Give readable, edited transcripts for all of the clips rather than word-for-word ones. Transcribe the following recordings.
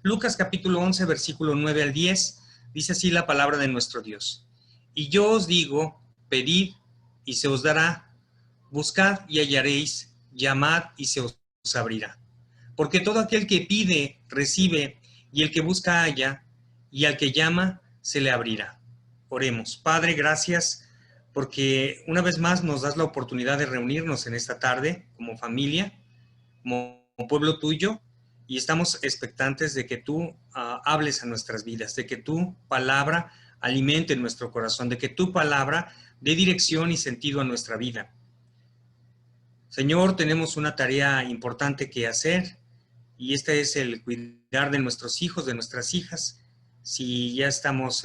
Lucas capítulo 11, versículo 9 al 10, dice así la palabra de nuestro Dios. Y yo os digo, pedid y se os dará, buscad y hallaréis, llamad y se os abrirá. Porque todo aquel que pide, recibe, y el que busca halla, y al que llama, se le abrirá. Oremos. Padre, gracias porque una vez más nos das la oportunidad de reunirnos en esta tarde como familia, como pueblo tuyo, y estamos expectantes de que tú hables a nuestras vidas, de que tu palabra alimente nuestro corazón, de que tu palabra dé dirección y sentido a nuestra vida. Señor, tenemos una tarea importante que hacer, y este es el cuidar de nuestros hijos, de nuestras hijas. Si ya estamos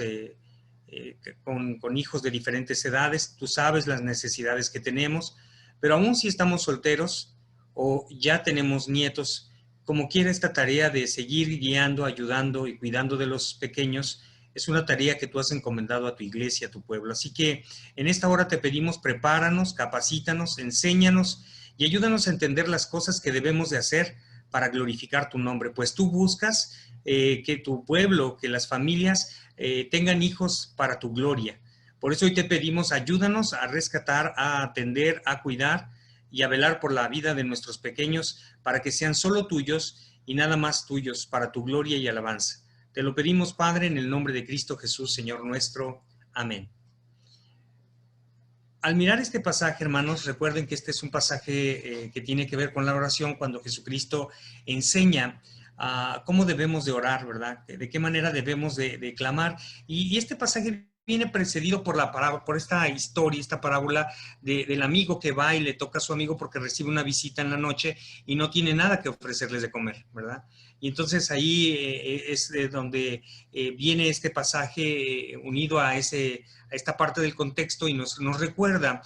con hijos de diferentes edades, tú sabes las necesidades que tenemos, pero aún si estamos solteros o ya tenemos nietos, como quiera esta tarea de seguir guiando, ayudando y cuidando de los pequeños, es una tarea que tú has encomendado a tu iglesia, a tu pueblo. Así que en esta hora te pedimos, prepáranos, capacítanos, enséñanos y ayúdanos a entender las cosas que debemos de hacer para glorificar tu nombre, pues tú buscas que tu pueblo, que las familias tengan hijos para tu gloria. Por eso hoy te pedimos, ayúdanos a rescatar, a atender, a cuidar y a velar por la vida de nuestros pequeños para que sean solo tuyos y nada más tuyos, para tu gloria y alabanza. Te lo pedimos, Padre, en el nombre de Cristo Jesús, Señor nuestro. Amén. Al mirar este pasaje, hermanos, recuerden que este es un pasaje que tiene que ver con la oración, cuando Jesucristo enseña cómo debemos de orar, ¿verdad? De qué manera debemos de clamar. Y este pasaje viene precedido por por esta historia, esta parábola del amigo que va y le toca a su amigo porque recibe una visita en la noche y no tiene nada que ofrecerles de comer, ¿verdad? Y entonces ahí es donde viene este pasaje unido a esta parte del contexto y nos recuerda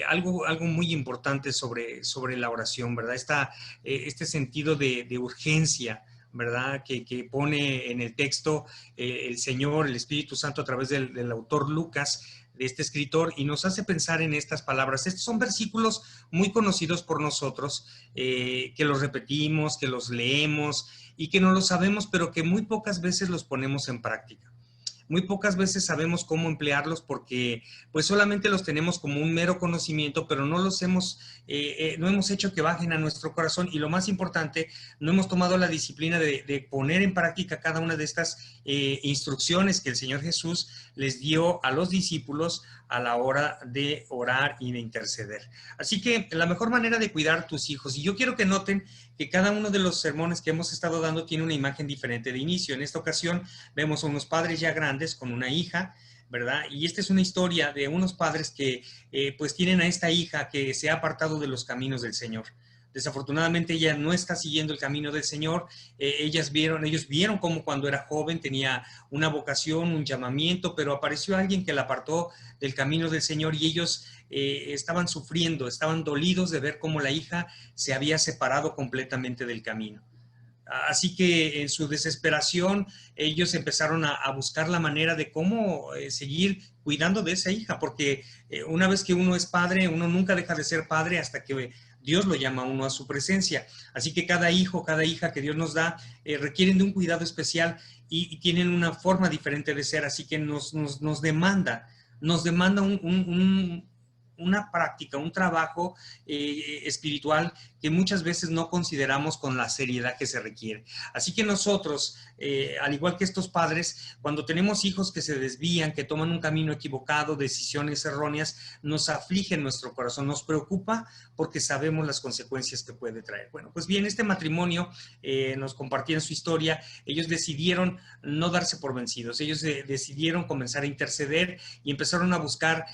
algo muy importante sobre la oración, ¿verdad? Este sentido de urgencia, ¿verdad? Que pone en el texto el Señor, el Espíritu Santo a través del autor Lucas, de este escritor, y nos hace pensar en estas palabras. Estos son versículos muy conocidos por nosotros, que los repetimos, que los leemos y que no los sabemos, pero que muy pocas veces los ponemos en práctica. Muy pocas veces sabemos cómo emplearlos porque pues solamente los tenemos como un mero conocimiento, pero no hemos hecho que bajen a nuestro corazón, y lo más importante, no hemos tomado la disciplina de poner en práctica cada una de estas instrucciones que el Señor Jesús les dio a los discípulos a la hora de orar y de interceder. Así que la mejor manera de cuidar tus hijos, y yo quiero que noten que cada uno de los sermones que hemos estado dando tiene una imagen diferente de inicio. En esta ocasión vemos a unos padres ya grandes con una hija, ¿verdad? Y esta es una historia de unos padres que pues tienen a esta hija que se ha apartado de los caminos del Señor. Desafortunadamente ella no está siguiendo el camino del Señor. Ellos vieron cómo cuando era joven tenía una vocación, un llamamiento, pero apareció alguien que la apartó del camino del Señor, y ellos estaban sufriendo, estaban dolidos de ver cómo la hija se había separado completamente del camino. Así que en su desesperación ellos empezaron a buscar la manera de cómo seguir cuidando de esa hija, porque una vez que uno es padre, uno nunca deja de ser padre hasta que Dios lo llama a uno a su presencia. Así que cada hijo, cada hija que Dios nos da requieren de un cuidado especial y tienen una forma diferente de ser, así que nos demanda una práctica, un trabajo espiritual que muchas veces no consideramos con la seriedad que se requiere. Así que nosotros, al igual que estos padres, cuando tenemos hijos que se desvían, que toman un camino equivocado, decisiones erróneas, nos aflige en nuestro corazón, nos preocupa porque sabemos las consecuencias que puede traer. Bueno, pues bien, este matrimonio nos compartían su historia. Ellos decidieron no darse por vencidos, ellos decidieron comenzar a interceder y empezaron a buscar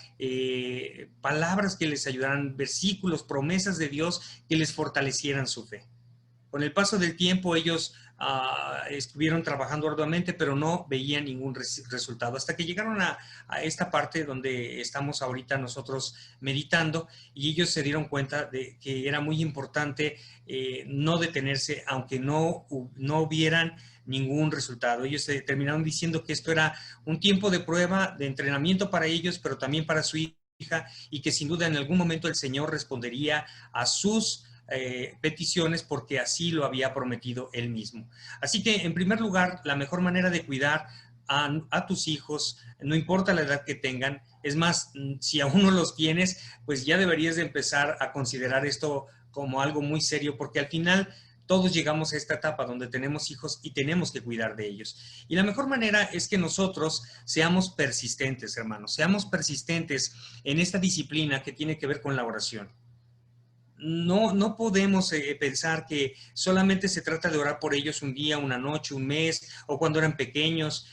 palabras que les ayudaran, versículos, promesas de Dios que les fortalecieran su fe. Con el paso del tiempo ellos estuvieron trabajando arduamente, pero no veían ningún resultado, hasta que llegaron a esta parte donde estamos ahorita nosotros meditando, y ellos se dieron cuenta de que era muy importante no detenerse, aunque no hubieran ningún resultado. Ellos terminaron diciendo que esto era un tiempo de prueba, de entrenamiento para ellos, pero también para su hija, y que sin duda en algún momento el Señor respondería a sus peticiones porque así lo había prometido él mismo. Así que, en primer lugar, la mejor manera de cuidar a tus hijos, no importa la edad que tengan, es más, si aún no los tienes, pues ya deberías de empezar a considerar esto como algo muy serio, porque al final todos llegamos a esta etapa donde tenemos hijos y tenemos que cuidar de ellos. Y la mejor manera es que nosotros seamos persistentes, hermanos, seamos persistentes en esta disciplina que tiene que ver con la oración. No podemos pensar que solamente se trata de orar por ellos un día, una noche, un mes, o cuando eran pequeños.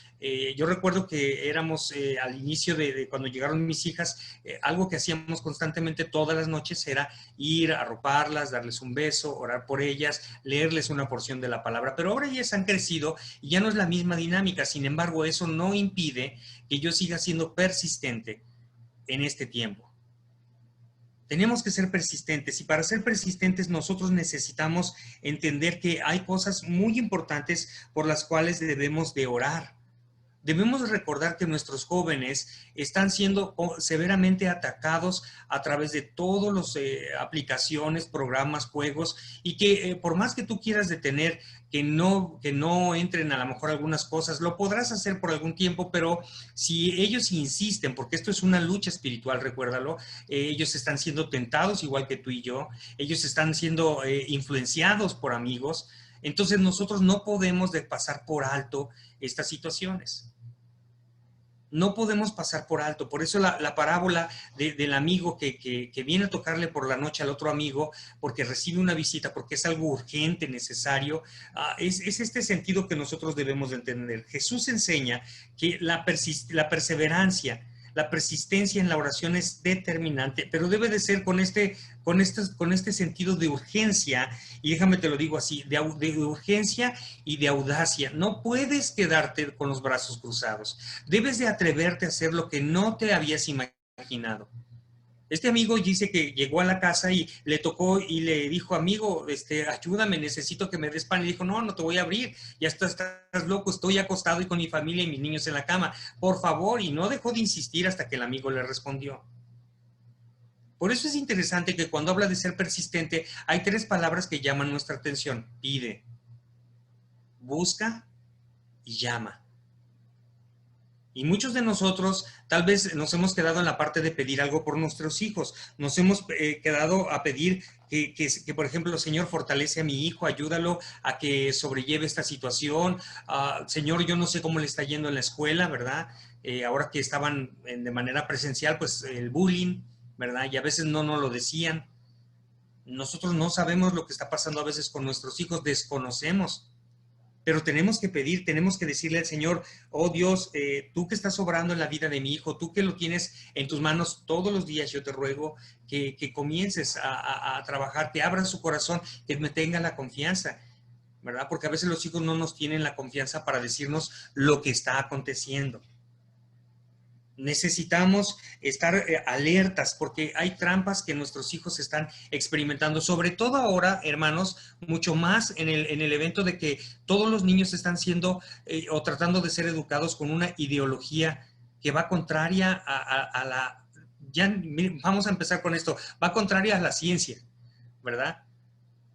Yo recuerdo que éramos al inicio de cuando llegaron mis hijas, algo que hacíamos constantemente todas las noches era ir a arroparlas, darles un beso, orar por ellas, leerles una porción de la palabra. Pero ahora ellas han crecido y ya no es la misma dinámica. Sin embargo, eso no impide que yo siga siendo persistente en este tiempo. Tenemos que ser persistentes y para ser persistentes nosotros necesitamos entender que hay cosas muy importantes por las cuales debemos de orar. Debemos recordar que nuestros jóvenes están siendo severamente atacados a través de todas las aplicaciones, programas, juegos, y que por más que tú quieras detener que no entren a lo mejor algunas cosas, lo podrás hacer por algún tiempo, pero si ellos insisten, porque esto es una lucha espiritual, recuérdalo, ellos están siendo tentados igual que tú y yo, ellos están siendo influenciados por amigos, entonces nosotros no podemos pasar por alto estas situaciones. No podemos pasar por alto. Por eso la parábola del amigo que viene a tocarle por la noche al otro amigo porque recibe una visita, porque es algo urgente, necesario, es este sentido que nosotros debemos de entender. Jesús enseña que la perseverancia, la persistencia en la oración es determinante, pero debe de ser con este sentido de urgencia, y déjame te lo digo así, de urgencia y de audacia. No puedes quedarte con los brazos cruzados. Debes de atreverte a hacer lo que no te habías imaginado. Este amigo dice que llegó a la casa y le tocó y le dijo, amigo, ayúdame, necesito que me des pan. Y dijo, no te voy a abrir, ya estás loco, estoy acostado y con mi familia y mis niños en la cama, por favor. Y no dejó de insistir hasta que el amigo le respondió. Por eso es interesante que cuando habla de ser persistente, hay 3 palabras que llaman nuestra atención: pide, busca y llama. Y muchos de nosotros tal vez nos hemos quedado en la parte de pedir algo por nuestros hijos. Nos hemos quedado a pedir que, por ejemplo, Señor, fortalece a mi hijo, ayúdalo a que sobrelleve esta situación. Señor, yo no sé cómo le está yendo en la escuela, ¿verdad? Ahora que estaban de manera presencial, pues el bullying, ¿verdad? Y a veces no nos lo decían. Nosotros no sabemos lo que está pasando a veces con nuestros hijos, desconocemos. Pero tenemos que pedir, tenemos que decirle al Señor, oh Dios, tú que estás obrando en la vida de mi hijo, tú que lo tienes en tus manos todos los días, yo te ruego que comiences a trabajar, que abras su corazón, que me tenga la confianza, ¿verdad? Porque a veces los hijos no nos tienen la confianza para decirnos lo que está aconteciendo. Necesitamos estar alertas porque hay trampas que nuestros hijos están experimentando, sobre todo ahora, hermanos, mucho más en el evento de que todos los niños están siendo o tratando de ser educados con una ideología que va contraria a la... Ya vamos a empezar con esto, va contraria a la ciencia, ¿verdad?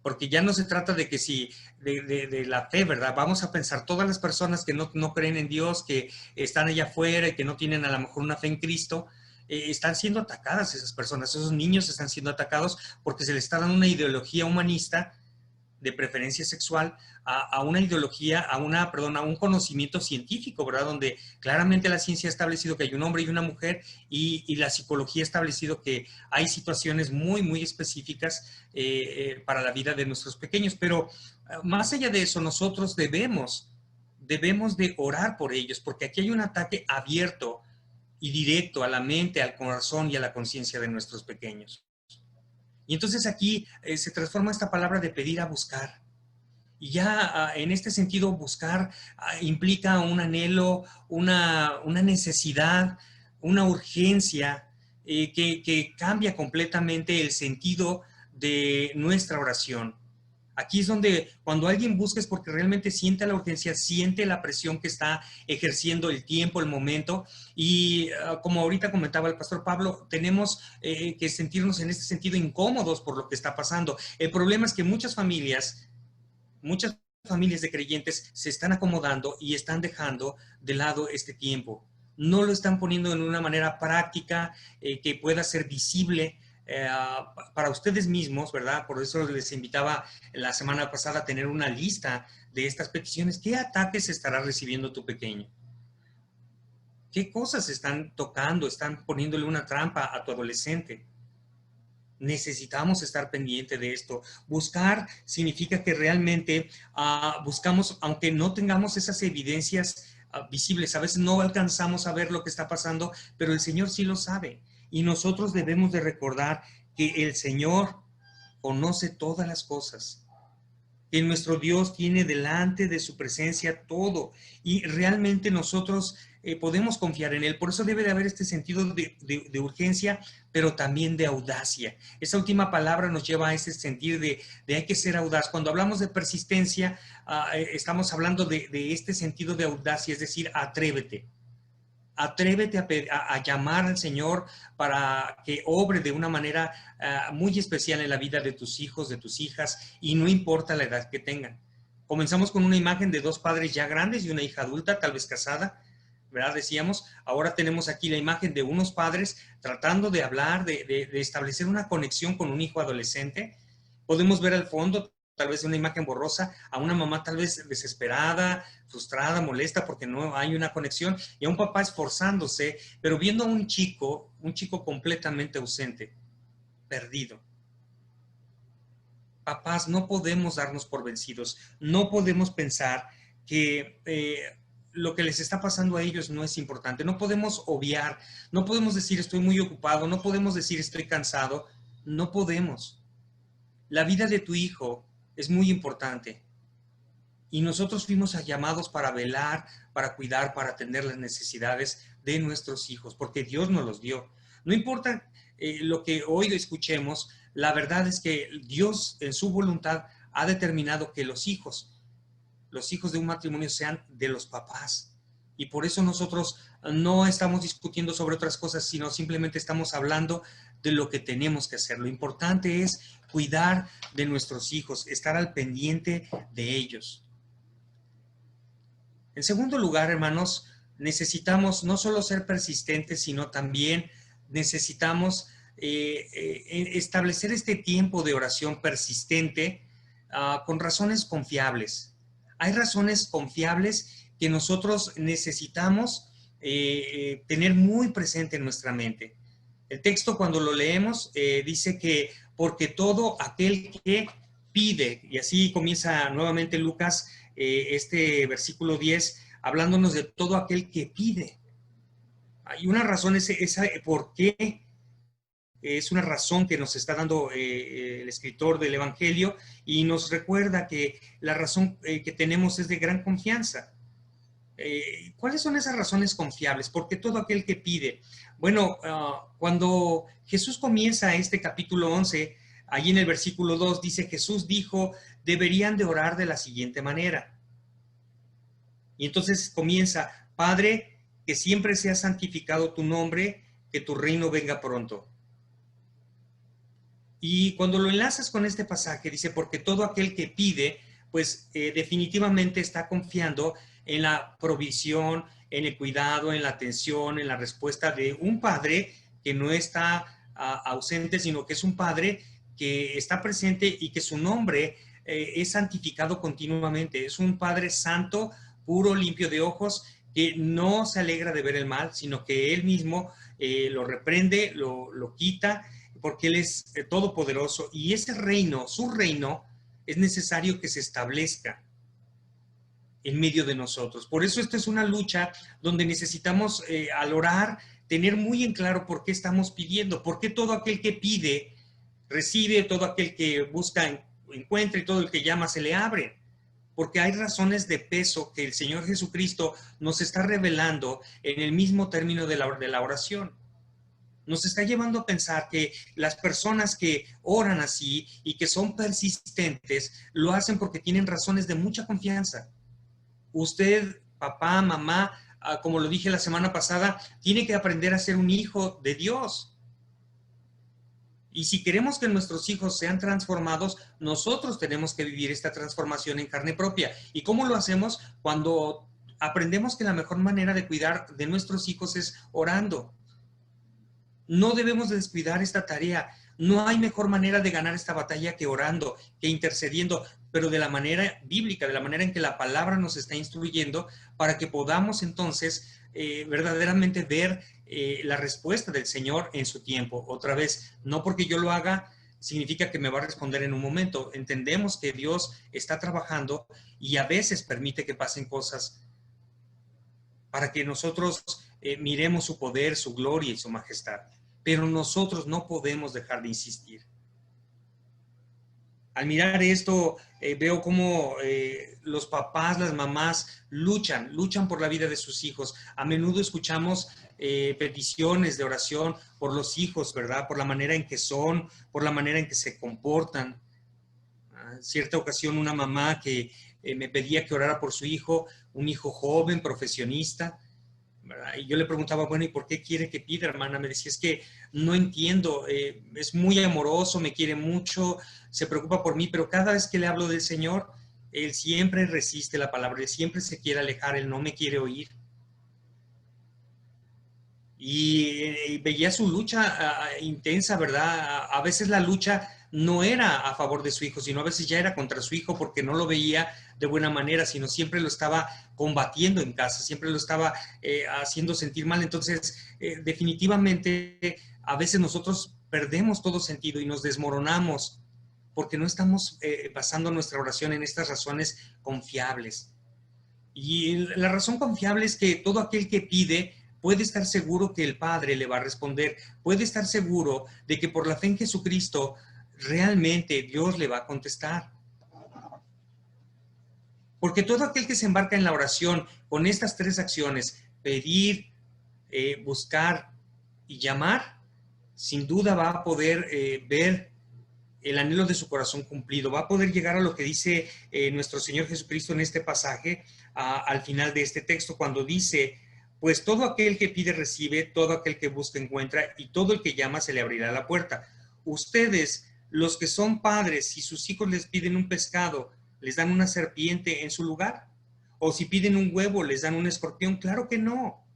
Porque ya no se trata de que si, de la fe, ¿verdad? Vamos a pensar, todas las personas que no creen en Dios, que están allá afuera y que no tienen a lo mejor una fe en Cristo, están siendo atacadas esas personas, esos niños están siendo atacados porque se les está dando una ideología humanista de preferencia sexual a una ideología, a un conocimiento científico, ¿verdad? Donde claramente la ciencia ha establecido que hay un hombre y una mujer y la psicología ha establecido que hay situaciones muy, muy específicas para la vida de nuestros pequeños. Pero más allá de eso, nosotros debemos de orar por ellos, porque aquí hay un ataque abierto y directo a la mente, al corazón y a la conciencia de nuestros pequeños. Y entonces aquí se transforma esta palabra de pedir a buscar. Y ya en este sentido, buscar implica un anhelo, una necesidad, una urgencia que cambia completamente el sentido de nuestra oración. Aquí es donde cuando alguien busca es porque realmente siente la urgencia, siente la presión que está ejerciendo el tiempo, el momento. Y como ahorita comentaba el pastor Pablo, tenemos que sentirnos en este sentido incómodos por lo que está pasando. El problema es que muchas familias de creyentes se están acomodando y están dejando de lado este tiempo. No lo están poniendo en una manera práctica que pueda ser visible para ustedes mismos, ¿verdad? Por eso les invitaba la semana pasada a tener una lista de estas peticiones. ¿Qué ataques estará recibiendo tu pequeño? ¿Qué cosas están tocando? ¿Están poniéndole una trampa a tu adolescente? Necesitamos estar pendiente de esto. Buscar significa que realmente buscamos, aunque no tengamos esas evidencias visibles, a veces no alcanzamos a ver lo que está pasando, pero el Señor sí lo sabe. Y nosotros debemos de recordar que el Señor conoce todas las cosas, que nuestro Dios tiene delante de su presencia todo y realmente nosotros podemos confiar en Él. Por eso debe de haber este sentido de urgencia, pero también de audacia. Esa última palabra nos lleva a ese sentido de hay que ser audaz. Cuando hablamos de persistencia, estamos hablando de este sentido de audacia, es decir, atrévete. Atrévete a llamar al Señor para que obre de una manera muy especial en la vida de tus hijos, de tus hijas, y no importa la edad que tengan. Comenzamos con una imagen de dos padres ya grandes y una hija adulta, tal vez casada, ¿verdad? Decíamos, ahora tenemos aquí la imagen de unos padres tratando de hablar, de establecer una conexión con un hijo adolescente. Podemos ver al fondo tal vez una imagen borrosa, a una mamá tal vez desesperada, frustrada, molesta porque no hay una conexión, y a un papá esforzándose, pero viendo a un chico completamente ausente, perdido. Papás, no podemos darnos por vencidos, no podemos pensar que lo que les está pasando a ellos no es importante, no podemos obviar, no podemos decir estoy muy ocupado, no podemos decir estoy cansado, no podemos. La vida de tu hijo es muy importante y nosotros fuimos llamados para velar, para cuidar, para atender las necesidades de nuestros hijos, porque Dios nos los dio. No importa lo que hoy escuchemos, la verdad es que Dios en su voluntad ha determinado que los hijos de un matrimonio sean de los papás. Y por eso nosotros no estamos discutiendo sobre otras cosas, sino simplemente estamos hablando de lo que tenemos que hacer. Lo importante es cuidar de nuestros hijos, estar al pendiente de ellos. En segundo lugar, hermanos, necesitamos no solo ser persistentes, sino también necesitamos establecer este tiempo de oración persistente con razones confiables. Hay razones confiables que nosotros necesitamos tener muy presente en nuestra mente. El texto cuando lo leemos dice que porque todo aquel que pide, y así comienza nuevamente Lucas, este versículo 10, hablándonos de todo aquel que pide. Hay una razón, esa por qué es una razón que nos está dando el escritor del Evangelio y nos recuerda que la razón que tenemos es de gran confianza. ¿Cuáles son esas razones confiables? Porque todo aquel que pide. Bueno, cuando Jesús comienza este capítulo 11, allí en el versículo 2 dice, Jesús dijo, deberían de orar de la siguiente manera. Y entonces comienza, Padre, que siempre sea santificado tu nombre, que tu reino venga pronto. Y cuando lo enlazas con este pasaje, dice, porque todo aquel que pide, pues definitivamente está confiando en la provisión, en el cuidado, en la atención, en la respuesta de un padre que no está ausente, sino que es un padre que está presente y que su nombre es santificado continuamente. Es un Padre santo, puro, limpio de ojos, que no se alegra de ver el mal, sino que Él mismo lo reprende, lo quita, porque Él es todopoderoso. Y ese reino, su reino, es necesario que se establezca en medio de nosotros. Por eso esta es una lucha donde necesitamos al orar tener muy en claro por qué estamos pidiendo, por qué todo aquel que pide recibe, todo aquel que busca encuentra y todo el que llama se le abre. Porque hay razones de peso que el Señor Jesucristo nos está revelando en el mismo término de la oración. Nos está llevando a pensar que las personas que oran así y que son persistentes, lo hacen porque tienen razones de mucha confianza. Usted, papá, mamá, como lo dije la semana pasada, tiene que aprender a ser un hijo de Dios. Y si queremos que nuestros hijos sean transformados, nosotros tenemos que vivir esta transformación en carne propia. ¿Y cómo lo hacemos? Cuando aprendemos que la mejor manera de cuidar de nuestros hijos es orando. No debemos descuidar esta tarea. No hay mejor manera de ganar esta batalla que orando, que intercediendo, pero de la manera bíblica, de la manera en que la palabra nos está instruyendo, para que podamos entonces verdaderamente ver la respuesta del Señor en su tiempo. Otra vez, no porque yo lo haga significa que me va a responder en un momento. Entendemos que Dios está trabajando y a veces permite que pasen cosas para que nosotros miremos su poder, su gloria y su majestad. Pero nosotros no podemos dejar de insistir. Al mirar esto, veo cómo los papás, las mamás luchan por la vida de sus hijos. A menudo escuchamos peticiones de oración por los hijos, ¿verdad? Por la manera en que son, por la manera en que se comportan. En cierta ocasión, una mamá que me pedía que orara por su hijo, un hijo joven, profesionista, ¿verdad? Y yo le preguntaba, bueno, ¿y por qué quiere que pida, hermana? Me decía, es que no entiendo, es muy amoroso, me quiere mucho, se preocupa por mí, pero cada vez que le hablo del Señor, él siempre resiste la palabra, él siempre se quiere alejar, él no me quiere oír. Y veía su lucha intensa, ¿verdad? A veces la lucha no era a favor de su hijo, sino a veces ya era contra su hijo porque no lo veía de buena manera, sino siempre lo estaba combatiendo en casa, siempre lo estaba haciendo sentir mal. Entonces, definitivamente, a veces nosotros perdemos todo sentido y nos desmoronamos porque no estamos basando nuestra oración en estas razones confiables. Y la razón confiable es que todo aquel que pide puede estar seguro que el Padre le va a responder, puede estar seguro de que por la fe en Jesucristo realmente Dios le va a contestar. Porque todo aquel que se embarca en la oración con estas tres acciones, pedir, buscar y llamar, sin duda va a poder ver el anhelo de su corazón cumplido, va a poder llegar a lo que dice nuestro Señor Jesucristo en este pasaje, al final de este texto, cuando dice, pues todo aquel que pide recibe, todo aquel que busca encuentra, y todo el que llama se le abrirá la puerta. Ustedes, los que son padres, si sus hijos les piden un pescado, ¿les dan una serpiente en su lugar? ¿O si piden un huevo, les dan un escorpión? Claro que no.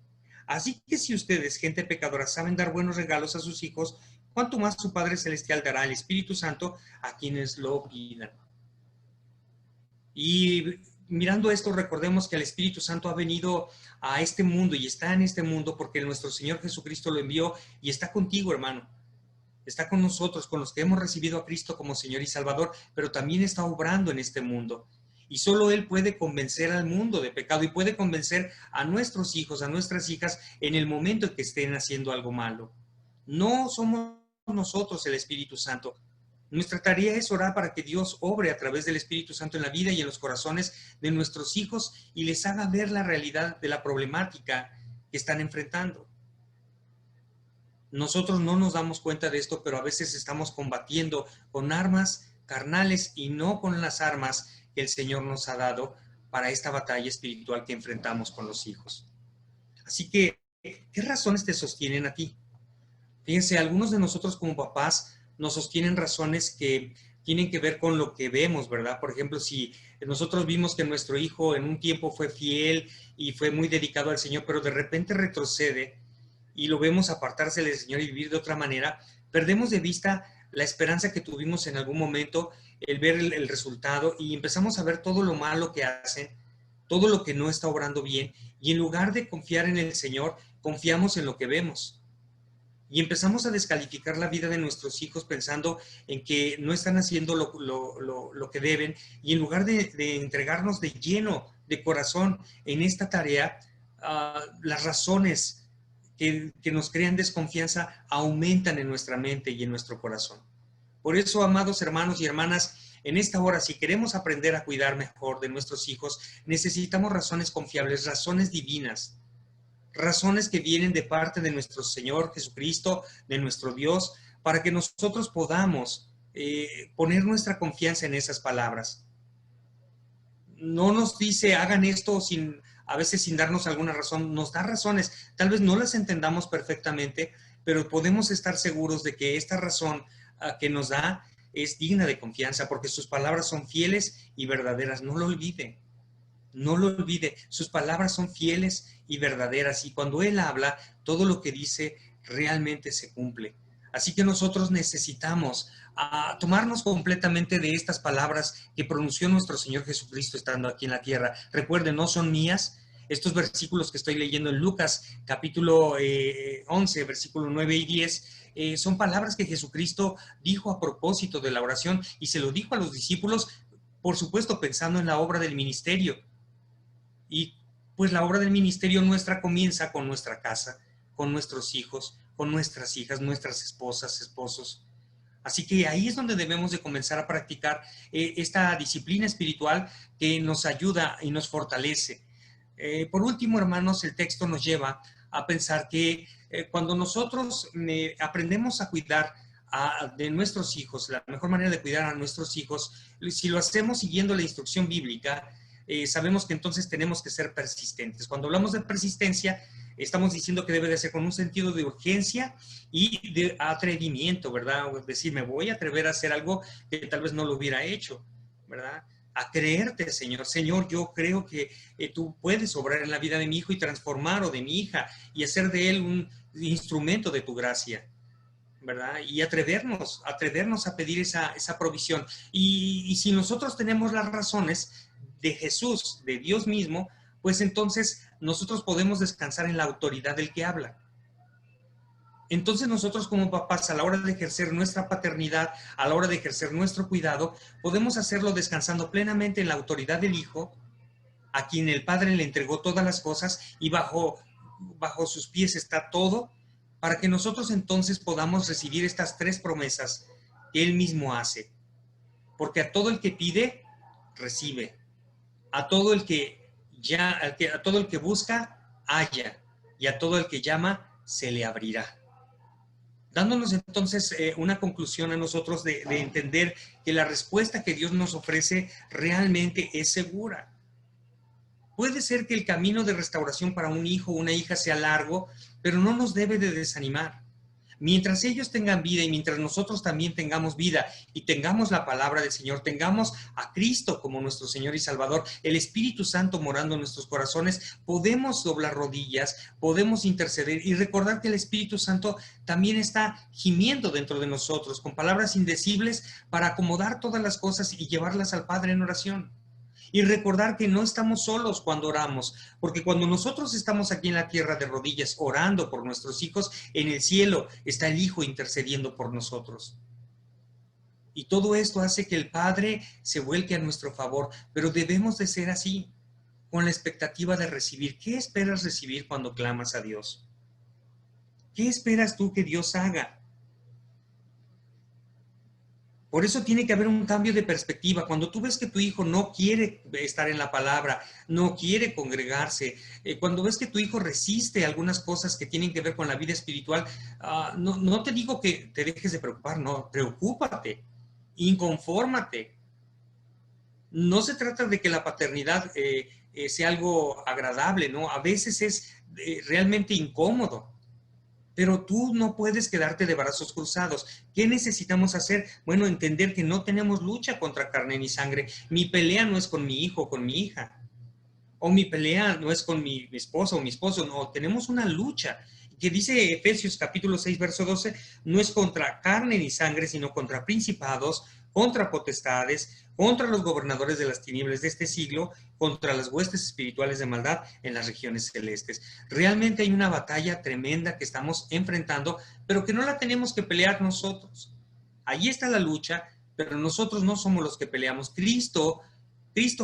Así que si ustedes, gente pecadora, saben dar buenos regalos a sus hijos, ¿cuánto más su Padre Celestial dará al Espíritu Santo a quienes lo pidan? Y mirando esto, recordemos que el Espíritu Santo ha venido a este mundo y está en este mundo porque nuestro Señor Jesucristo lo envió y está contigo, hermano. Está con nosotros, con los que hemos recibido a Cristo como Señor y Salvador, pero también está obrando en este mundo. Y solo Él puede convencer al mundo de pecado y puede convencer a nuestros hijos, a nuestras hijas, en el momento en que estén haciendo algo malo. No somos nosotros el Espíritu Santo. Nuestra tarea es orar para que Dios obre a través del Espíritu Santo en la vida y en los corazones de nuestros hijos y les haga ver la realidad de la problemática que están enfrentando. Nosotros no nos damos cuenta de esto, pero a veces estamos combatiendo con armas carnales y no con las armas que el Señor nos ha dado para esta batalla espiritual que enfrentamos con los hijos. Así que, ¿qué razones te sostienen a ti? Fíjense, algunos de nosotros como papás nos sostienen razones que tienen que ver con lo que vemos, ¿verdad? Por ejemplo, si nosotros vimos que nuestro hijo en un tiempo fue fiel y fue muy dedicado al Señor, pero de repente retrocede y lo vemos apartarse del Señor y vivir de otra manera, perdemos de vista la esperanza que tuvimos en algún momento, el ver el resultado y empezamos a ver todo lo malo que hacen, todo lo que no está obrando bien y en lugar de confiar en el Señor, confiamos en lo que vemos. Y empezamos a descalificar la vida de nuestros hijos pensando en que no están haciendo lo que deben y en lugar de entregarnos de lleno, de corazón en esta tarea, las razones que nos crean desconfianza aumentan en nuestra mente y en nuestro corazón. Por eso, amados hermanos y hermanas, en esta hora, si queremos aprender a cuidar mejor de nuestros hijos, necesitamos razones confiables, razones divinas, razones que vienen de parte de nuestro Señor Jesucristo, de nuestro Dios, para que nosotros podamos poner nuestra confianza en esas palabras. No nos dice hagan esto a veces sin darnos alguna razón, nos da razones, tal vez no las entendamos perfectamente, pero podemos estar seguros de que esta razón que nos da es digna de confianza, porque sus palabras son fieles y verdaderas. No lo olvide, no lo olvide, sus palabras son fieles y verdaderas, y cuando Él habla, todo lo que dice realmente se cumple. Así que nosotros necesitamos tomarnos completamente de estas palabras que pronunció nuestro Señor Jesucristo estando aquí en la tierra. Recuerden, no son mías. Estos versículos que estoy leyendo en Lucas, capítulo 11, versículo 9 y 10, son palabras que Jesucristo dijo a propósito de la oración y se lo dijo a los discípulos, por supuesto, pensando en la obra del ministerio. Y pues la obra del ministerio nuestra comienza con nuestra casa, con nuestros hijos, con nuestras hijas, nuestras esposas, esposos. Así que ahí es donde debemos de comenzar a practicar esta disciplina espiritual que nos ayuda y nos fortalece. Por último, hermanos, el texto nos lleva a pensar que cuando nosotros aprendemos a cuidar de nuestros hijos, la mejor manera de cuidar a nuestros hijos, si lo hacemos siguiendo la instrucción bíblica, sabemos que entonces tenemos que ser persistentes. Cuando hablamos de persistencia, estamos diciendo que debe de ser con un sentido de urgencia y de atrevimiento, ¿verdad? Es decir, me voy a atrever a hacer algo que tal vez no lo hubiera hecho, ¿verdad? A creerte, Señor. Señor, yo creo que tú puedes obrar en la vida de mi hijo y transformar o de mi hija y hacer de él un instrumento de tu gracia, ¿verdad? Y atrevernos a pedir esa provisión. Y si nosotros tenemos las razones de Jesús, de Dios mismo, pues entonces nosotros podemos descansar en la autoridad del que habla. Entonces nosotros como papás, a la hora de ejercer nuestra paternidad, a la hora de ejercer nuestro cuidado, podemos hacerlo descansando plenamente en la autoridad del Hijo, a quien el Padre le entregó todas las cosas y bajo sus pies está todo, para que nosotros entonces podamos recibir estas tres promesas que Él mismo hace. Porque a todo el que pide, recibe. A todo el que busca, halla. Y a todo el que llama, se le abrirá. Dándonos entonces una conclusión a nosotros de entender que la respuesta que Dios nos ofrece realmente es segura. Puede ser que el camino de restauración para un hijo o una hija sea largo, pero no nos debe de desanimar. Mientras ellos tengan vida y mientras nosotros también tengamos vida y tengamos la palabra del Señor, tengamos a Cristo como nuestro Señor y Salvador, el Espíritu Santo morando en nuestros corazones, podemos doblar rodillas, podemos interceder y recordar que el Espíritu Santo también está gimiendo dentro de nosotros con palabras indecibles para acomodar todas las cosas y llevarlas al Padre en oración. Y recordar que no estamos solos cuando oramos, porque cuando nosotros estamos aquí en la tierra de rodillas orando por nuestros hijos, en el cielo está el Hijo intercediendo por nosotros. Y todo esto hace que el Padre se vuelque a nuestro favor, pero debemos de ser así, con la expectativa de recibir. ¿Qué esperas recibir cuando clamas a Dios? ¿Qué esperas tú que Dios haga? Por eso tiene que haber un cambio de perspectiva. Cuando tú ves que tu hijo no quiere estar en la palabra, no quiere congregarse, cuando ves que tu hijo resiste algunas cosas que tienen que ver con la vida espiritual, no te digo que te dejes de preocupar, no, preocúpate, inconfórmate. No se trata de que la paternidad sea algo agradable, ¿no? A veces es realmente incómodo. Pero tú no puedes quedarte de brazos cruzados. ¿Qué necesitamos hacer? Bueno, entender que no tenemos lucha contra carne ni sangre. Mi pelea no es con mi hijo o con mi hija. O mi pelea no es con mi esposa o mi esposo. No, tenemos una lucha. Que dice Efesios capítulo 6, verso 12, no es contra carne ni sangre, sino contra principados, contra potestades, contra los gobernadores de las tinieblas de este siglo, contra las huestes espirituales de maldad en las regiones celestes. Realmente hay una batalla tremenda que estamos enfrentando, pero que no la tenemos que pelear nosotros. Ahí está la lucha, pero nosotros no somos los que peleamos. Cristo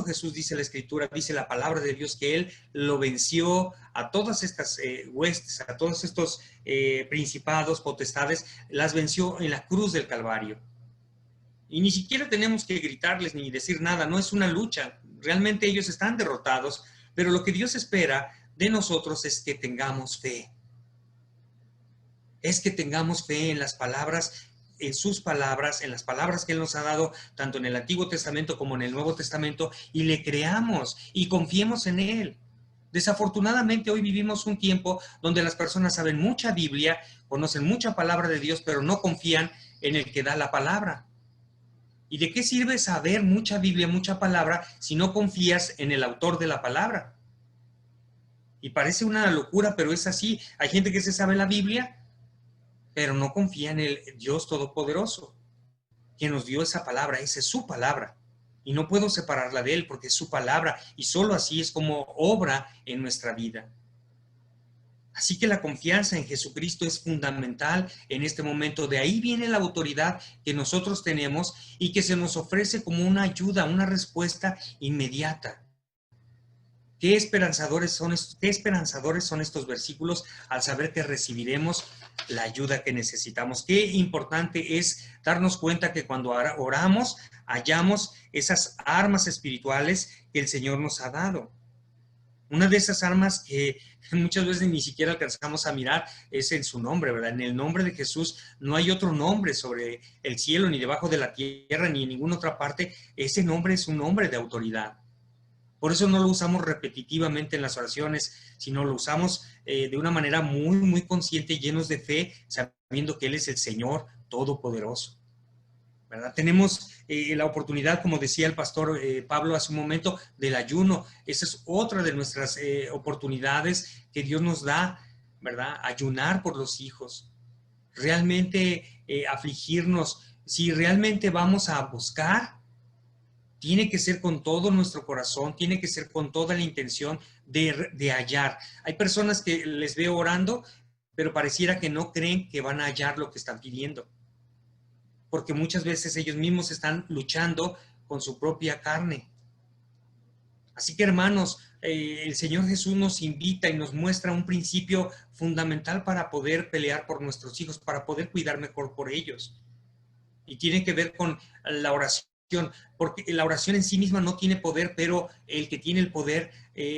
Jesús, dice la Escritura, dice la palabra de Dios, que Él lo venció a todas estas huestes, a todos estos principados, potestades, las venció en la cruz del Calvario. Y ni siquiera tenemos que gritarles ni decir nada, no es una lucha. Realmente ellos están derrotados, pero lo que Dios espera de nosotros es que tengamos fe. Es que tengamos fe en las palabras, en sus palabras, en las palabras que Él nos ha dado, tanto en el Antiguo Testamento como en el Nuevo Testamento, y le creamos y confiemos en Él. Desafortunadamente hoy vivimos un tiempo donde las personas saben mucha Biblia, conocen mucha palabra de Dios, pero no confían en el que da la palabra. ¿Y de qué sirve saber mucha Biblia, mucha palabra, si no confías en el autor de la palabra? Y parece una locura, pero es así. Hay gente que se sabe la Biblia, pero no confía en el Dios Todopoderoso, que nos dio esa palabra. Esa es su palabra. Y no puedo separarla de Él porque es su palabra. Y solo así es como obra en nuestra vida. Así que la confianza en Jesucristo es fundamental en este momento. De ahí viene la autoridad que nosotros tenemos y que se nos ofrece como una ayuda, una respuesta inmediata. Qué esperanzadores son estos versículos al saber que recibiremos la ayuda que necesitamos. Qué importante es darnos cuenta que cuando oramos, hallamos esas armas espirituales que el Señor nos ha dado. Una de esas armas que muchas veces ni siquiera alcanzamos a mirar es en su nombre, ¿verdad? En el nombre de Jesús no hay otro nombre sobre el cielo, ni debajo de la tierra, ni en ninguna otra parte. Ese nombre es un nombre de autoridad. Por eso no lo usamos repetitivamente en las oraciones, sino lo usamos de una manera muy, muy consciente, llenos de fe, sabiendo que Él es el Señor Todopoderoso, ¿verdad? Tenemos la oportunidad, como decía el pastor Pablo hace un momento, del ayuno. Esa es otra de nuestras oportunidades que Dios nos da, ¿verdad? Ayunar por los hijos, realmente afligirnos. Si realmente vamos a buscar, tiene que ser con todo nuestro corazón, tiene que ser con toda la intención de hallar. Hay personas que les veo orando, pero pareciera que no creen que van a hallar lo que están pidiendo, porque muchas veces ellos mismos están luchando con su propia carne. Así que, hermanos, el Señor Jesús nos invita y nos muestra un principio fundamental para poder pelear por nuestros hijos, para poder cuidar mejor por ellos. Y tiene que ver con la oración, porque la oración en sí misma no tiene poder, pero el que tiene el poder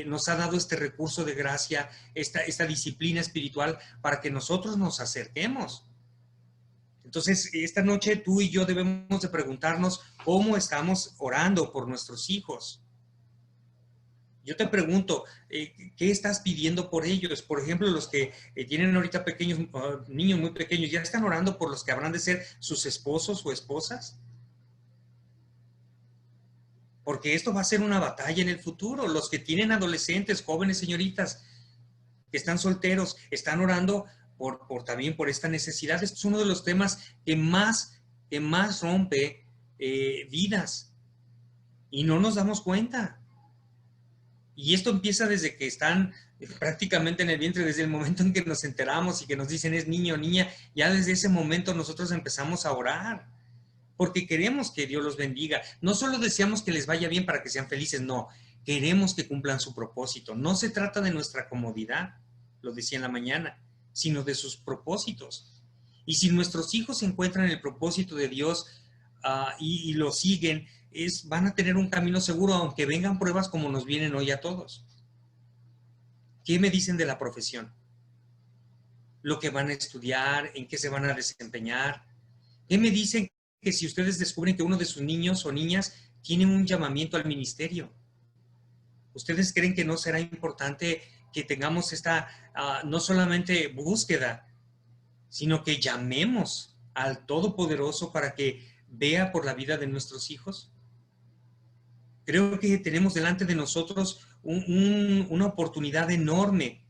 nos ha dado este recurso de gracia, esta disciplina espiritual para que nosotros nos acerquemos. Entonces, esta noche tú y yo debemos de preguntarnos cómo estamos orando por nuestros hijos. Yo te pregunto, ¿qué estás pidiendo por ellos? Por ejemplo, los que tienen ahorita pequeños, niños muy pequeños, ¿ya están orando por los que habrán de ser sus esposos o esposas? Porque esto va a ser una batalla en el futuro. Los que tienen adolescentes, jóvenes, señoritas, que están solteros, están orando también por esta necesidad. Esto es uno de los temas que más rompe vidas y no nos damos cuenta. Y esto empieza desde que están prácticamente en el vientre, desde el momento en que nos enteramos y que nos dicen es niño o niña, ya desde ese momento nosotros empezamos a orar, porque queremos que Dios los bendiga. No solo deseamos que les vaya bien para que sean felices, no, queremos que cumplan su propósito. No se trata de nuestra comodidad, lo decía en la mañana, sino de sus propósitos. Y si nuestros hijos encuentran el propósito de Dios y lo siguen, van a tener un camino seguro, aunque vengan pruebas como nos vienen hoy a todos. ¿Qué me dicen de la profesión? Lo que van a estudiar, en qué se van a desempeñar. ¿Qué me dicen que si ustedes descubren que uno de sus niños o niñas tiene un llamamiento al ministerio? ¿Ustedes creen que no será importante que tengamos esta, no solamente búsqueda, sino que llamemos al Todopoderoso para que vea por la vida de nuestros hijos? Creo que tenemos delante de nosotros una oportunidad enorme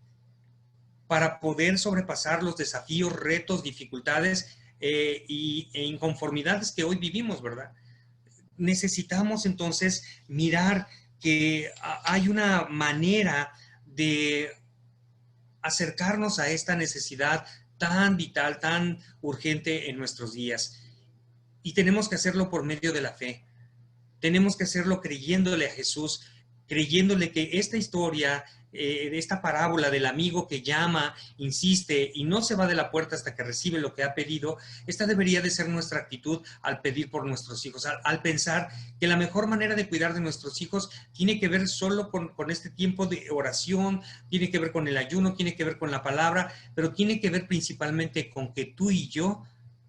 para poder sobrepasar los desafíos, retos, dificultades e inconformidades que hoy vivimos, ¿verdad? Necesitamos entonces mirar que hay una manera de acercarnos a esta necesidad tan vital, tan urgente en nuestros días. Y tenemos que hacerlo por medio de la fe. Tenemos que hacerlo creyéndole a Jesús, creyéndole que esta historia de esta parábola del amigo que llama, insiste y no se va de la puerta hasta que recibe lo que ha pedido, esta debería de ser nuestra actitud al pedir por nuestros hijos, al pensar que la mejor manera de cuidar de nuestros hijos tiene que ver solo con este tiempo de oración, tiene que ver con el ayuno, tiene que ver con la palabra, pero tiene que ver principalmente con que tú y yo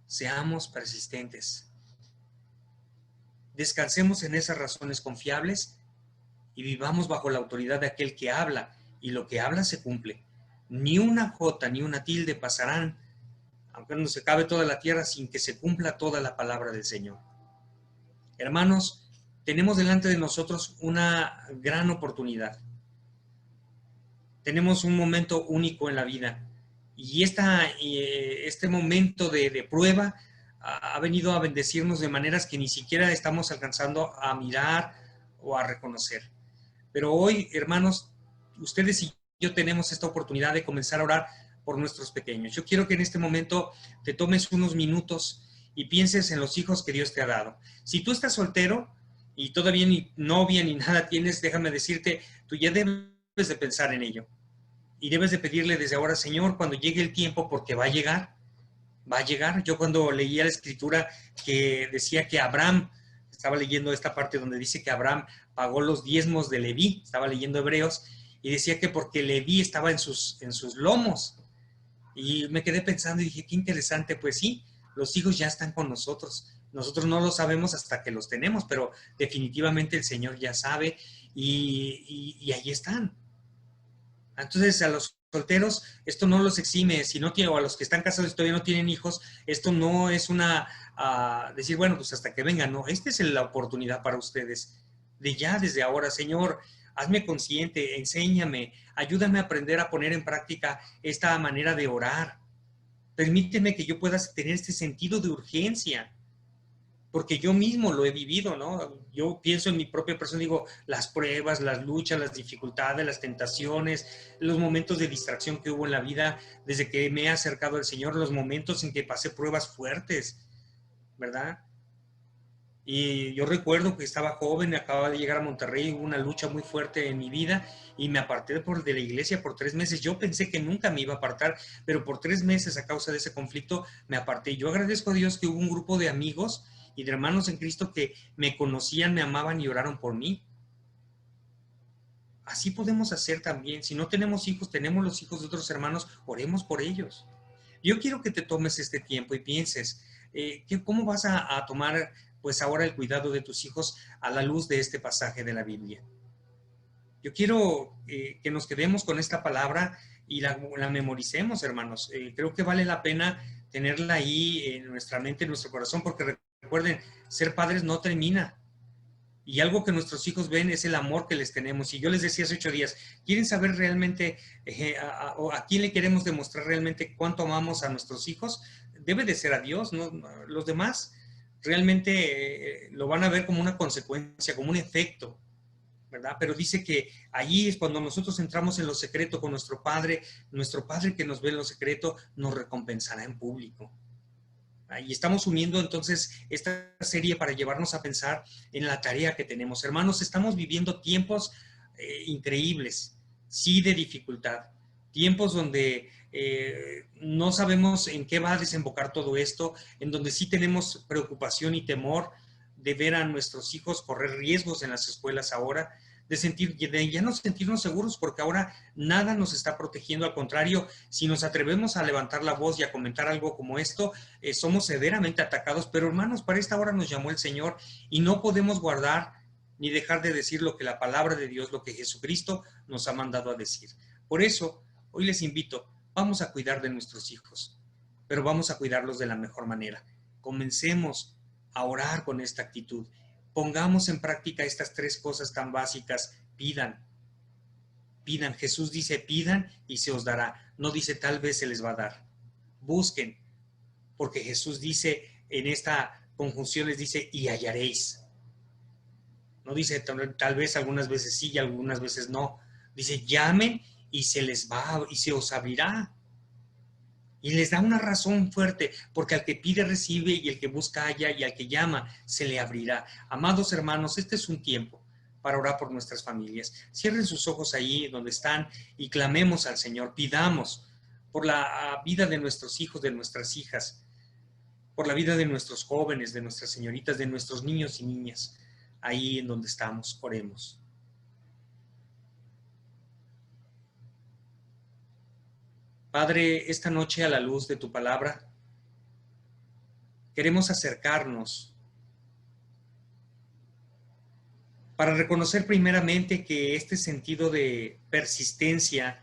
seamos persistentes. Descansemos en esas razones confiables y vivamos bajo la autoridad de aquel que habla, y lo que habla se cumple. Ni una jota ni una tilde pasarán, aunque no se acabe toda la tierra, sin que se cumpla toda la palabra del Señor. Hermanos, tenemos delante de nosotros una gran oportunidad. Tenemos un momento único en la vida, y este momento de prueba ha venido a bendecirnos de maneras que ni siquiera estamos alcanzando a mirar o a reconocer. Pero hoy, hermanos, ustedes y yo tenemos esta oportunidad de comenzar a orar por nuestros pequeños. Yo quiero que en este momento te tomes unos minutos y pienses en los hijos que Dios te ha dado. Si tú estás soltero y todavía ni novia ni nada tienes, déjame decirte, tú ya debes de pensar en ello. Y debes de pedirle desde ahora, Señor, cuando llegue el tiempo, porque va a llegar, va a llegar. Yo cuando leía la escritura que decía que Abraham, estaba leyendo esta parte donde dice que Abraham pagó los diezmos de Leví, estaba leyendo Hebreos, y decía que porque Leví estaba en sus lomos. Y me quedé pensando y dije, qué interesante, pues sí, los hijos ya están con nosotros. Nosotros no lo sabemos hasta que los tenemos, pero definitivamente el Señor ya sabe y ahí están. Entonces, a los solteros, esto no los exime, si no tiene, o a los que están casados y todavía no tienen hijos, esto no es decir, bueno, pues hasta que vengan, no, esta es la oportunidad para ustedes, de ya desde ahora, Señor, hazme consciente, enséñame, ayúdame a aprender a poner en práctica esta manera de orar, permíteme que yo pueda tener este sentido de urgencia, porque yo mismo lo he vivido, ¿no? Yo pienso en mi propia persona, digo, las pruebas, las luchas, las dificultades, las tentaciones, los momentos de distracción que hubo en la vida desde que me he acercado al Señor, los momentos en que pasé pruebas fuertes, ¿verdad? Y yo recuerdo que estaba joven, acababa de llegar a Monterrey, hubo una lucha muy fuerte en mi vida y me aparté de la iglesia por 3 meses. Yo pensé que nunca me iba a apartar, pero por 3 meses a causa de ese conflicto me aparté. Yo agradezco a Dios que hubo un grupo de amigos y de hermanos en Cristo que me conocían, me amaban y oraron por mí. Así podemos hacer también. Si no tenemos hijos, tenemos los hijos de otros hermanos, oremos por ellos. Yo quiero que te tomes este tiempo y pienses, ¿cómo vas a tomar pues ahora el cuidado de tus hijos a la luz de este pasaje de la Biblia? Yo quiero que nos quedemos con esta palabra y la memoricemos, hermanos. Creo que vale la pena tenerla ahí en nuestra mente, en nuestro corazón, porque recuerden, ser padres no termina. Y algo que nuestros hijos ven es el amor que les tenemos. Y yo les decía hace 8 días, ¿quieren saber realmente a quién le queremos demostrar realmente cuánto amamos a nuestros hijos? Debe de ser a Dios, ¿no? Los demás realmente lo van a ver como una consecuencia, como un efecto, ¿verdad? Pero dice que allí es cuando nosotros entramos en lo secreto con nuestro Padre que nos ve en lo secreto nos recompensará en público. Y estamos uniendo entonces esta serie para llevarnos a pensar en la tarea que tenemos. Hermanos, estamos viviendo tiempos increíbles, sí, de dificultad, tiempos donde no sabemos en qué va a desembocar todo esto, en donde sí tenemos preocupación y temor de ver a nuestros hijos correr riesgos en las escuelas ahora, de ya no sentirnos seguros porque ahora nada nos está protegiendo. Al contrario, si nos atrevemos a levantar la voz y a comentar algo como esto, somos severamente atacados. Pero hermanos, para esta hora nos llamó el Señor y no podemos guardar ni dejar de decir lo que la palabra de Dios, lo que Jesucristo nos ha mandado a decir. Por eso, hoy les invito, vamos a cuidar de nuestros hijos, pero vamos a cuidarlos de la mejor manera. Comencemos a orar con esta actitud. Pongamos en práctica estas 3 cosas tan básicas. Pidan. Jesús dice, pidan y se os dará. No dice, tal vez se les va a dar. Busquen, porque Jesús dice, en esta conjunción les dice, y hallaréis. No dice, tal vez algunas veces sí y algunas veces no. Dice, llamen y se les va y se os abrirá. Y les da una razón fuerte, porque al que pide recibe y el que busca halla y al que llama se le abrirá. Amados hermanos, este es un tiempo para orar por nuestras familias. Cierren sus ojos ahí donde están y clamemos al Señor, pidamos por la vida de nuestros hijos, de nuestras hijas, por la vida de nuestros jóvenes, de nuestras señoritas, de nuestros niños y niñas, ahí en donde estamos, oremos. Padre, esta noche a la luz de tu palabra, queremos acercarnos para reconocer primeramente que este sentido de persistencia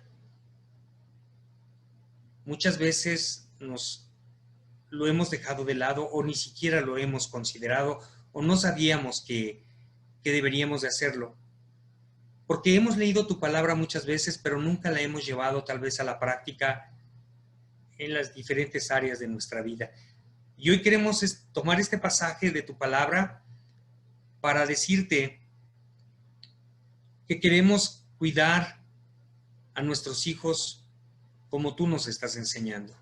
muchas veces lo hemos dejado de lado o ni siquiera lo hemos considerado o no sabíamos que deberíamos de hacerlo. Porque hemos leído tu palabra muchas veces, pero nunca la hemos llevado tal vez a la práctica en las diferentes áreas de nuestra vida. Y hoy queremos tomar este pasaje de tu palabra para decirte que queremos cuidar a nuestros hijos como tú nos estás enseñando.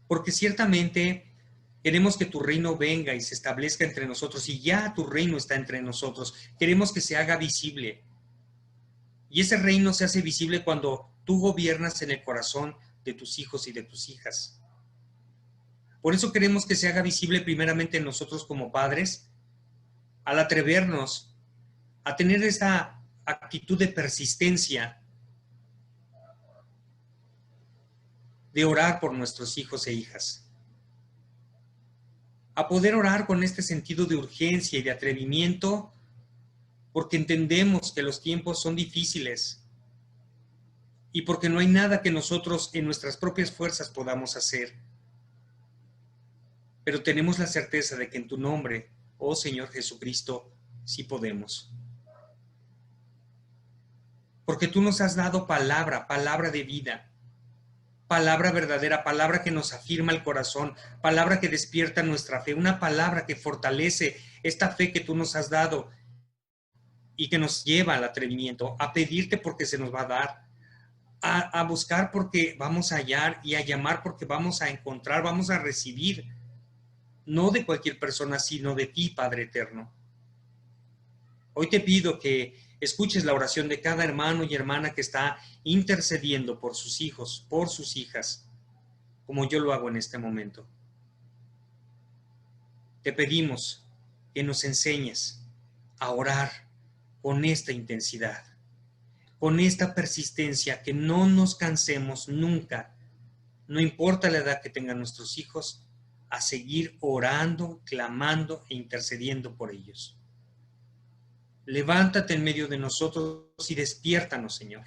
Porque ciertamente queremos que tu reino venga y se establezca entre nosotros, y ya tu reino está entre nosotros. Queremos que se haga visible. Y ese reino se hace visible cuando tú gobiernas en el corazón de tus hijos y de tus hijas. Por eso queremos que se haga visible primeramente en nosotros como padres, al atrevernos a tener esa actitud de persistencia, de orar por nuestros hijos e hijas. A poder orar con este sentido de urgencia y de atrevimiento, porque entendemos que los tiempos son difíciles y porque no hay nada que nosotros en nuestras propias fuerzas podamos hacer. Pero tenemos la certeza de que en tu nombre, oh Señor Jesucristo, sí podemos. Porque tú nos has dado palabra, palabra de vida, palabra verdadera, palabra que nos afirma el corazón, palabra que despierta nuestra fe, una palabra que fortalece esta fe que tú nos has dado y que nos lleva al atrevimiento, a pedirte porque se nos va a dar, a buscar porque vamos a hallar y a llamar porque vamos a encontrar, vamos a recibir, no de cualquier persona, sino de ti, Padre eterno. Hoy te pido que escuches la oración de cada hermano y hermana que está intercediendo por sus hijos, por sus hijas, como yo lo hago en este momento. Te pedimos que nos enseñes a orar con esta intensidad, con esta persistencia, que no nos cansemos nunca, no importa la edad que tengan nuestros hijos, a seguir orando, clamando e intercediendo por ellos. Levántate en medio de nosotros y despiértanos, Señor.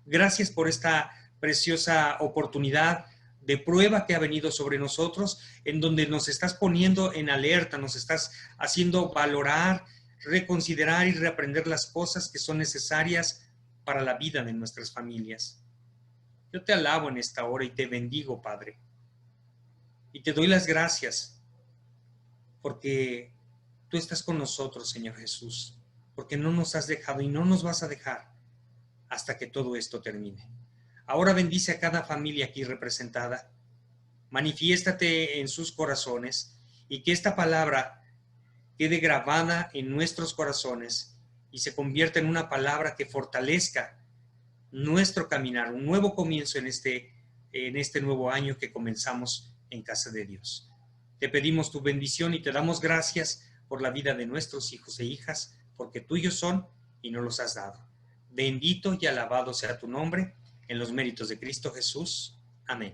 Gracias por esta preciosa oportunidad de prueba que ha venido sobre nosotros, en donde nos estás poniendo en alerta, nos estás haciendo valorar, reconsiderar y reaprender las cosas que son necesarias para la vida de nuestras familias. Yo te alabo en esta hora y te bendigo, Padre. Y te doy las gracias porque tú estás con nosotros, Señor Jesús, porque no nos has dejado y no nos vas a dejar hasta que todo esto termine. Ahora bendice a cada familia aquí representada. Manifiéstate en sus corazones y que esta palabra quede grabada en nuestros corazones y se convierta en una palabra que fortalezca nuestro caminar, un nuevo comienzo en este nuevo año que comenzamos en casa de Dios. Te pedimos tu bendición y te damos gracias por la vida de nuestros hijos e hijas, porque tuyos son y nos los has dado. Bendito y alabado sea tu nombre, en los méritos de Cristo Jesús. Amén.